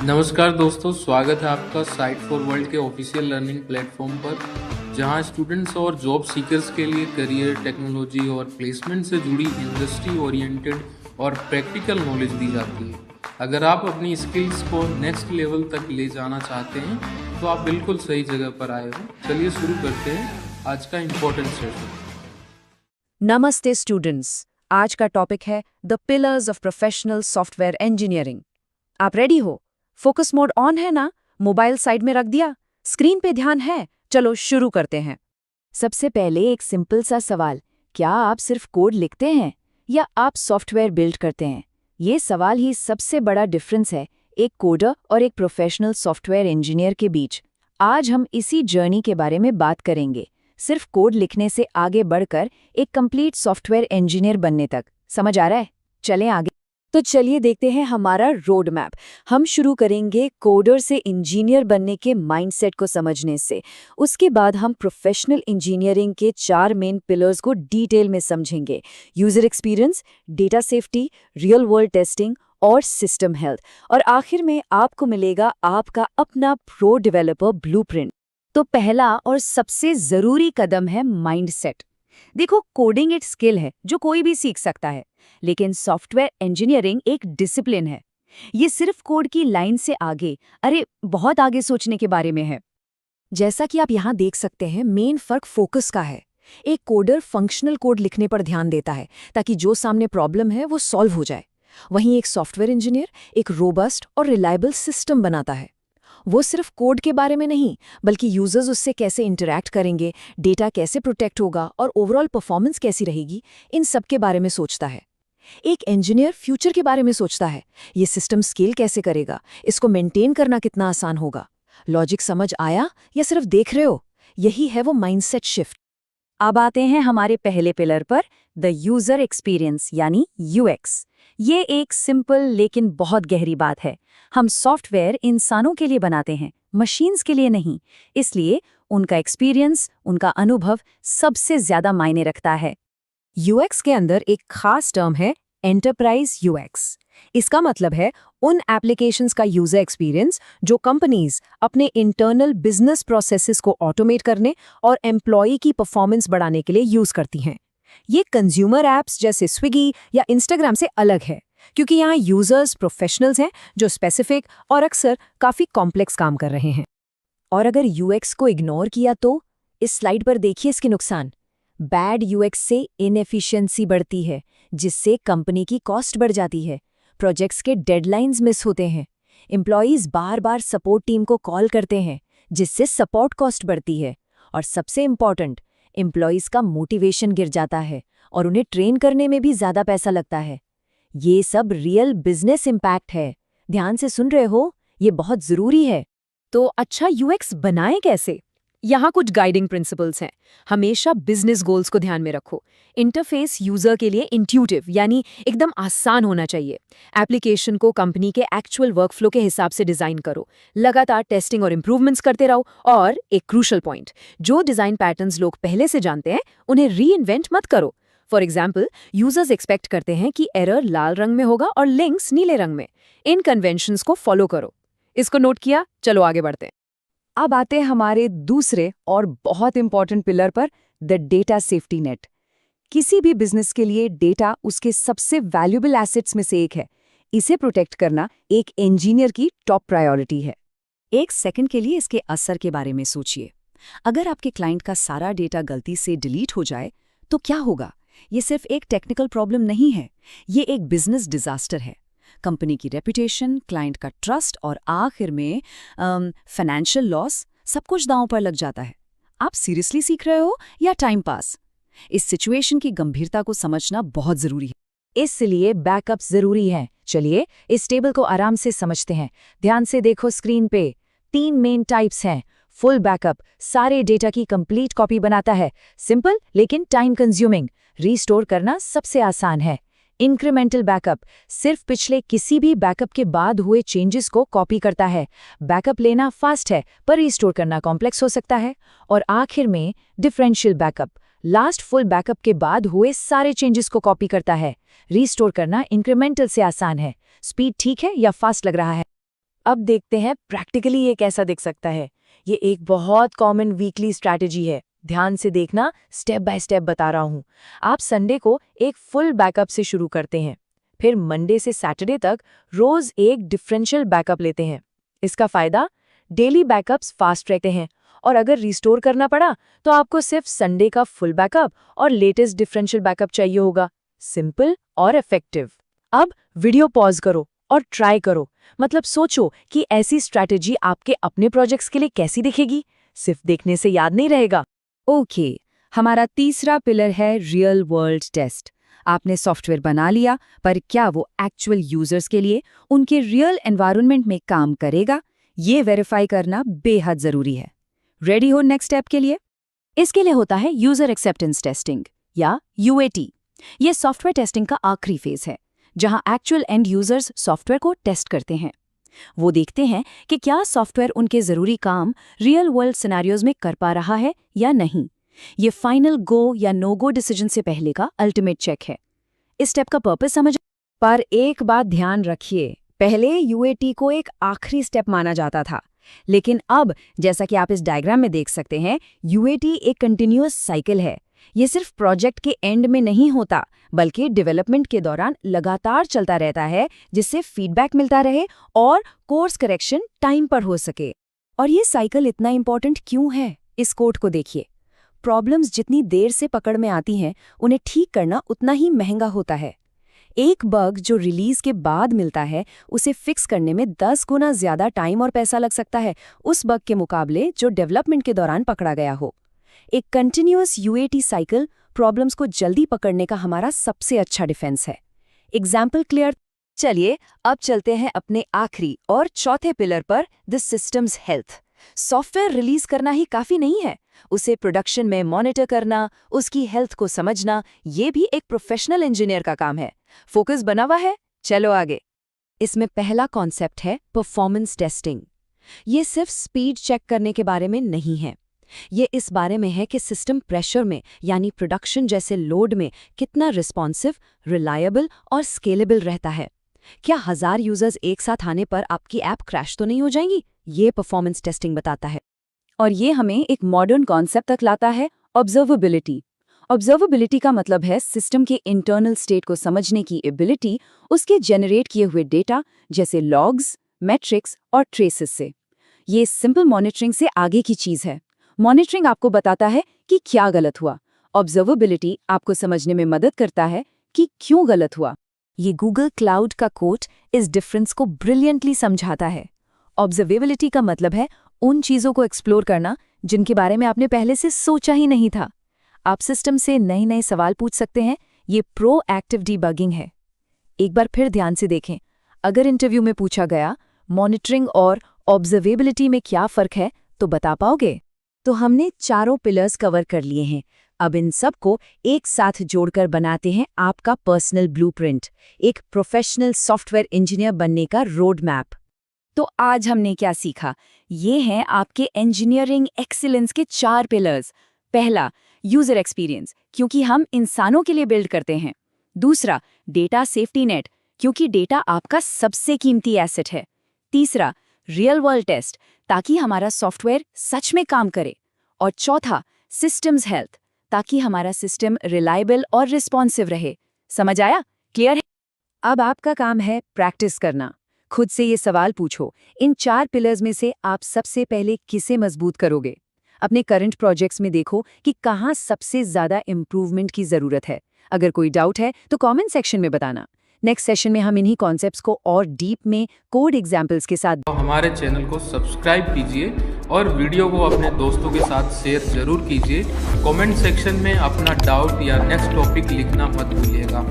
नमस्कार दोस्तों, स्वागत है आपका साइट फॉर वर्ल्ड के ऑफिशियल लर्निंग प्लेटफॉर्म पर, जहां स्टूडेंट्स और जॉब सीकर्स के लिए करियर, टेक्नोलॉजी और प्लेसमेंट से जुड़ी इंडस्ट्री ओरिएंटेड और प्रैक्टिकल नॉलेज दी जाती है। अगर आप अपनी स्किल्स को नेक्स्ट लेवल तक ले जाना चाहते हैं तो आप बिल्कुल सही जगह पर आए हो। चलिए शुरू करते हैं आज का इम्पोर्टेंट सेशन। नमस्ते स्टूडेंट्स, आज का टॉपिक है the pillars of professional software engineering. आप रेडी हो? फोकस मोड ऑन है ना? मोबाइल साइड में रख दिया? स्क्रीन पे ध्यान है? चलो शुरू करते हैं। सबसे पहले एक सिंपल सा सवाल, क्या आप सिर्फ कोड लिखते हैं या आप सॉफ्टवेयर बिल्ड करते हैं? ये सवाल ही सबसे बड़ा डिफरेंस है एक कोडर और एक प्रोफेशनल सॉफ्टवेयर इंजीनियर के बीच। आज हम इसी जर्नी के बारे में बात करेंगे, सिर्फ कोड लिखने से आगे बढ़कर एक कंप्लीट सॉफ्टवेयर इंजीनियर बनने तक। समझ आ रहा है? चलें आगे। तो चलिए देखते हैं हमारा रोड मैप। हम शुरू करेंगे कोडर से इंजीनियर बनने के माइंडसेट को समझने से। उसके बाद हम प्रोफेशनल इंजीनियरिंग के 4 मेन पिलर्स को डिटेल में समझेंगे: user experience, data safety, real world testing और सिस्टम हेल्थ। और आखिर में आपको मिलेगा आपका अपना प्रो डेवलपर ब्लूप्रिंट। तो पहला और सबसे ज़रूरी कदम है माइंडसेट। देखो, कोडिंग एक स्किल है जो कोई भी सीख सकता है, लेकिन सॉफ्टवेयर इंजीनियरिंग एक डिसिप्लिन है। ये सिर्फ कोड की लाइन से आगे, बहुत आगे सोचने के बारे में है। जैसा कि आप यहाँ देख सकते हैं, मेन फर्क फोकस का है। एक कोडर फंक्शनल कोड लिखने पर ध्यान देता है ताकि जो सामने प्रॉब्लम है वो सॉल्व हो जाए। वहीं एक सॉफ्टवेयर इंजीनियर एक रोबस्ट और रिलायबल सिस्टम बनाता है। वो सिर्फ कोड के बारे में नहीं, बल्कि यूजर्स उससे कैसे इंटरैक्ट करेंगे, डेटा कैसे प्रोटेक्ट होगा और ओवरऑल परफॉर्मेंस कैसी रहेगी, इन सब के बारे में सोचता है। एक इंजीनियर फ्यूचर के बारे में सोचता है, ये सिस्टम स्केल कैसे करेगा, इसको मेंटेन करना कितना आसान होगा। लॉजिक समझ आया या सिर्फ देख रहे हो? यही है वो माइंडसेट शिफ्ट। अब आते हैं हमारे पहले पिलर पर, द यूजर एक्सपीरियंस यानी यूएक्स। ये एक सिंपल लेकिन बहुत गहरी बात है। हम सॉफ्टवेयर इंसानों के लिए बनाते हैं, मशीन्स के लिए नहीं। इसलिए उनका एक्सपीरियंस, उनका अनुभव सबसे ज्यादा मायने रखता है। यूएक्स के अंदर एक खास टर्म है एंटरप्राइज यूएक्स। इसका मतलब है उन एप्लीकेशंस का यूजर एक्सपीरियंस जो कंपनीज अपने इंटरनल बिजनेस प्रोसेसेस को ऑटोमेट करने और एम्प्लॉय की परफॉर्मेंस बढ़ाने के लिए यूज करती हैं। ये कंज्यूमर ऐप्स जैसे स्विगी या इंस्टाग्राम से अलग है, क्योंकि यहाँ यूजर्स प्रोफेशनल्स हैं जो स्पेसिफिक और अक्सर काफी कॉम्प्लेक्स काम कर रहे हैं। और अगर यूएक्स को इग्नोर किया तो इस स्लाइड पर देखिए इसके नुकसान। बैड यूएक्स से इनएफिशिएंसी बढ़ती है, जिससे कंपनी की कॉस्ट बढ़ जाती है। प्रोजेक्ट्स के डेडलाइंस मिस होते हैं। एम्प्लॉयज बार बार सपोर्ट टीम को कॉल करते हैं, जिससे सपोर्ट कॉस्ट बढ़ती है। और सबसे इम्पॉर्टेंट, एम्प्लॉयज का मोटिवेशन गिर जाता है और उन्हें ट्रेन करने में भी ज्यादा पैसा लगता है। ये सब रियल बिजनेस इम्पैक्ट है। ध्यान से सुन रहे हो? ये बहुत जरूरी है। तो अच्छा यूएक्स बनाएं कैसे? यहाँ कुछ गाइडिंग प्रिंसिपल्स हैं। हमेशा बिजनेस गोल्स को ध्यान में रखो। इंटरफेस यूजर के लिए इंट्यूटिव यानी एकदम आसान होना चाहिए। एप्लीकेशन को कंपनी के एक्चुअल वर्कफ्लो के हिसाब से डिजाइन करो। लगातार टेस्टिंग और इंप्रूवमेंट्स करते रहो। और एक क्रूशल पॉइंट, जो डिजाइन पैटर्न्स लोग पहले से जानते हैं उन्हें री-इन्वेंट मत करो। फॉर एग्जाम्पल, यूजर्स एक्सपेक्ट करते हैं कि एरर लाल रंग में होगा और लिंक्स नीले रंग में। इन कन्वेंशंस को फॉलो करो। इसको नोट किया? चलो आगे बढ़ते हैं। अब आते हैं हमारे दूसरे और बहुत इंपॉर्टेंट पिलर पर, द डेटा सेफ्टी नेट। किसी भी बिजनेस के लिए डेटा उसके सबसे वैल्यूएबल एसेट्स में से एक है। इसे प्रोटेक्ट करना एक इंजीनियर की टॉप प्रायोरिटी है। एक सेकंड के लिए इसके असर के बारे में सोचिए। अगर आपके क्लाइंट का सारा डेटा गलती से डिलीट हो जाए तो क्या होगा? ये सिर्फ एक टेक्निकल प्रॉब्लम नहीं है, ये एक बिजनेस डिजास्टर है। कंपनी की रेपुटेशन, क्लाइंट का ट्रस्ट और आखिर में फाइनेंशियल लॉस, सब कुछ दांव पर लग जाता है। आप सीरियसली सीख रहे हो या टाइम पास? इस सिचुएशन की गंभीरता को समझना बहुत जरूरी है। इसलिए बैकअप जरूरी है। चलिए इस टेबल को आराम से समझते हैं। ध्यान से देखो स्क्रीन पे। 3 मेन टाइप्स हैं। फुल बैकअप सारे डेटा की कंप्लीट कॉपी बनाता है, सिंपल लेकिन टाइम कंज्यूमिंग। रीस्टोर करना सबसे आसान है। इंक्रीमेंटल बैकअप सिर्फ पिछले किसी भी बैकअप के बाद हुए चेंजेस को कॉपी करता है। बैकअप लेना फास्ट है पर रीस्टोर करना कॉम्प्लेक्स हो सकता है। और आखिर में differential backup last full backup के बाद हुए सारे चेंजेस को कॉपी करता है। रीस्टोर करना इंक्रीमेंटल से आसान है। स्पीड ठीक है या फास्ट लग रहा है? अब देखते हैं प्रैक्टिकली ये कैसा दिख सकता है। ये एक बहुत कॉमन वीकली स्ट्रैटेजी है। ध्यान से देखना, स्टेप बाय स्टेप बता रहा हूँ। आप संडे को एक फुल बैकअप से शुरू करते हैं, फिर मंडे से सैटरडे तक रोज एक डिफरेंशियल बैकअप लेते हैं। इसका फायदा, डेली बैकअप्स फास्ट रहते हैं और अगर रिस्टोर करना पड़ा तो आपको सिर्फ संडे का फुल बैकअप और लेटेस्ट डिफरेंशियल बैकअप चाहिए होगा। सिंपल और इफेक्टिव। अब वीडियो पॉज करो और ट्राई करो, मतलब सोचो कि ऐसी स्ट्रैटेजी आपके अपने प्रोजेक्ट्स के लिए कैसी दिखेगी। सिर्फ देखने से याद नहीं रहेगा। ओके, हमारा तीसरा पिलर है रियल वर्ल्ड टेस्ट। आपने सॉफ्टवेयर बना लिया, पर क्या वो एक्चुअल यूजर्स के लिए उनके रियल एनवायरनमेंट में काम करेगा, ये वेरीफाई करना बेहद जरूरी है। रेडी हो नेक्स्ट स्टेप के लिए? इसके लिए होता है यूजर एक्सेप्टेंस टेस्टिंग या यूएटी। ये सॉफ्टवेयर टेस्टिंग का आखिरी फेज है, जहां एक्चुअल एंड यूजर्स सॉफ्टवेयर को टेस्ट करते हैं। वो देखते हैं कि क्या सॉफ्टवेयर उनके जरूरी काम रियल वर्ल्ड सिनेरियोज में कर पा रहा है या नहीं। ये फाइनल गो या नो गो डिसीजन से पहले का अल्टीमेट चेक है। इस स्टेप का पर्पस समझ, पर एक बात ध्यान रखिए, पहले यूएटी को एक आखिरी स्टेप माना जाता था, लेकिन अब जैसा कि आप इस डायग्राम में देख सकते हैं, यूएटी एक कंटिन्यूअस साइकिल है। ये सिर्फ प्रोजेक्ट के एंड में नहीं होता, बल्कि डेवलपमेंट के दौरान लगातार चलता रहता है, जिससे फीडबैक मिलता रहे और कोर्स करेक्शन टाइम पर हो सके। और ये साइकिल इतना इंपॉर्टेंट क्यों है, इस कोड को देखिए। प्रॉब्लम्स जितनी देर से पकड़ में आती हैं, उन्हें ठीक करना उतना ही महंगा होता है। एक बग जो रिलीज के बाद मिलता है, उसे फिक्स करने में 10 गुना ज्यादा टाइम और पैसा लग सकता है उस बग के मुकाबले जो डेवलपमेंट के दौरान पकड़ा गया हो। एक कंटिन्यूअस यूएटी साइकिल प्रॉब्लम्स को जल्दी पकड़ने का हमारा सबसे अच्छा डिफेंस है। Example clear? चलिए अब चलते हैं अपने आखिरी और चौथे पिलर पर, the systems health. Software release करना ही काफी नहीं है, उसे प्रोडक्शन में मॉनिटर करना, उसकी हेल्थ को समझना, ये भी एक प्रोफेशनल इंजीनियर का काम है। फोकस बना हुआ है? चलो आगे। इसमें पहला कॉन्सेप्ट है परफॉर्मेंस टेस्टिंग। ये सिर्फ स्पीड चेक करने के बारे में नहीं है, ये इस बारे में है कि सिस्टम प्रेशर में यानी प्रोडक्शन जैसे लोड में कितना रिस्पॉन्सिव, रिलायबल और स्केलेबल रहता है। क्या 1000 यूजर्स एक साथ आने पर आपकी ऐप क्रैश तो नहीं हो जाएंगी? ये परफॉर्मेंस टेस्टिंग बताता है। और ये हमें एक मॉडर्न कॉन्सेप्ट तक लाता है, ऑब्जर्वेबिलिटी। ऑब्जर्वेबिलिटी का मतलब है सिस्टम के इंटरनल स्टेट को समझने की एबिलिटी उसके जनरेट किए हुए डेटा जैसे लॉग्स, मैट्रिक्स और ट्रेसेस से। ये सिंपल मॉनिटरिंग से आगे की चीज है। मॉनिटरिंग आपको बताता है कि क्या गलत हुआ, ऑब्जर्वेबिलिटी आपको समझने में मदद करता है कि क्यों गलत हुआ। ये गूगल क्लाउड का कोट इस डिफरेंस को ब्रिलियंटली समझाता है। ऑब्जर्वेबिलिटी का मतलब है उन चीजों को एक्सप्लोर करना जिनके बारे में आपने पहले से सोचा ही नहीं था। आप सिस्टम से नए नए सवाल पूछ सकते हैं। ये प्रोएक्टिव डीबगिंग है। एक बार फिर ध्यान से देखें, अगर इंटरव्यू में पूछा गया मॉनिटरिंग और ऑब्जर्वेबिलिटी में क्या फर्क है, तो बता पाओगे? तो हमने चारों पिलर्स कवर कर लिए हैं। अब इन सब को एक साथ जोड़कर बनाते हैं आपका पर्सनल ब्लूप्रिंट, एक प्रोफेशनल सॉफ्टवेयर इंजीनियर बनने का रोड मैप। तो आज हमने क्या सीखा? ये हैं आपके इंजीनियरिंग एक्सीलेंस के 4 पिलर्स। पहला, यूजर एक्सपीरियंस, क्योंकि हम इंसानों के लिए बिल्ड करते हैं। दूसरा, डेटा सेफ्टी नेट, क्योंकि डेटा आपका सबसे कीमती एसेट है। तीसरा, रियल वर्ल्ड टेस्ट, ताकि हमारा सॉफ्टवेयर सच में काम करे। और चौथा, सिस्टम्स हेल्थ, ताकि हमारा सिस्टम रिलायबल और रिस्पॉन्सिव रहे। समझ आया? क्लियर है? अब आपका काम है प्रैक्टिस करना। खुद से ये सवाल पूछो, इन 4 पिलर्स में से आप सबसे पहले किसे मजबूत करोगे? अपने करंट प्रोजेक्ट्स में देखो कि कहाँ सबसे ज्यादा इम्प्रूवमेंट की जरूरत है। अगर कोई डाउट है तो कमेंट सेक्शन में बताना। नेक्स्ट सेशन में हम इन्हीं कॉन्सेप्ट्स को और डीप में कोड एग्जाम्पल्स के साथ। तो हमारे चैनल को सब्सक्राइब कीजिए और वीडियो को अपने दोस्तों के साथ शेयर जरूर कीजिए। कमेंट सेक्शन में अपना डाउट या नेक्स्ट टॉपिक लिखना मत भूलिएगा।